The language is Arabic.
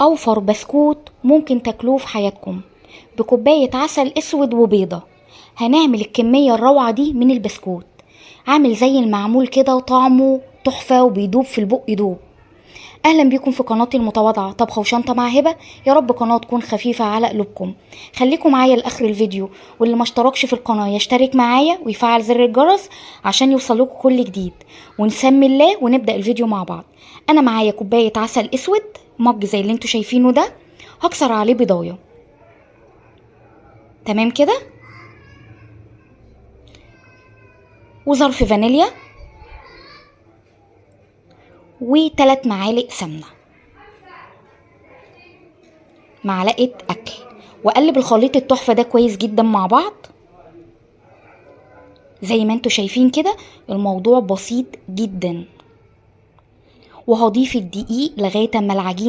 أوفر بسكوت ممكن تاكلوه في حياتكم بكوباية عسل أسود وبيضة. هنعمل الكمية الروعة دي من البسكوت، عامل زي المعمول كده وطعمه تحفة وبيدوب في البق يدوب. اهلا بيكم في قناتي المتواضعه طبخه وشنطه مع هبه. يا رب قناه تكون خفيفه على قلوبكم. خليكم معايا لاخر الفيديو، واللي ما اشتركش في القناه يشترك معايا ويفعل زر الجرس عشان يوصلكوا كل جديد. ونسمي الله ونبدا الفيديو مع بعض. انا معايا كوبايه عسل اسود، مج زي اللي انتوا شايفينه ده. هكسر عليه بيضايه. تمام كده. وظرف فانيليا، و3 معالق سمنه، معلقه اكل. واقلب الخليط التحفه ده كويس جدا مع بعض. زي ما انتوا شايفين كده الموضوع بسيط جدا. وهضيف الدقيق لغايه اما العجينه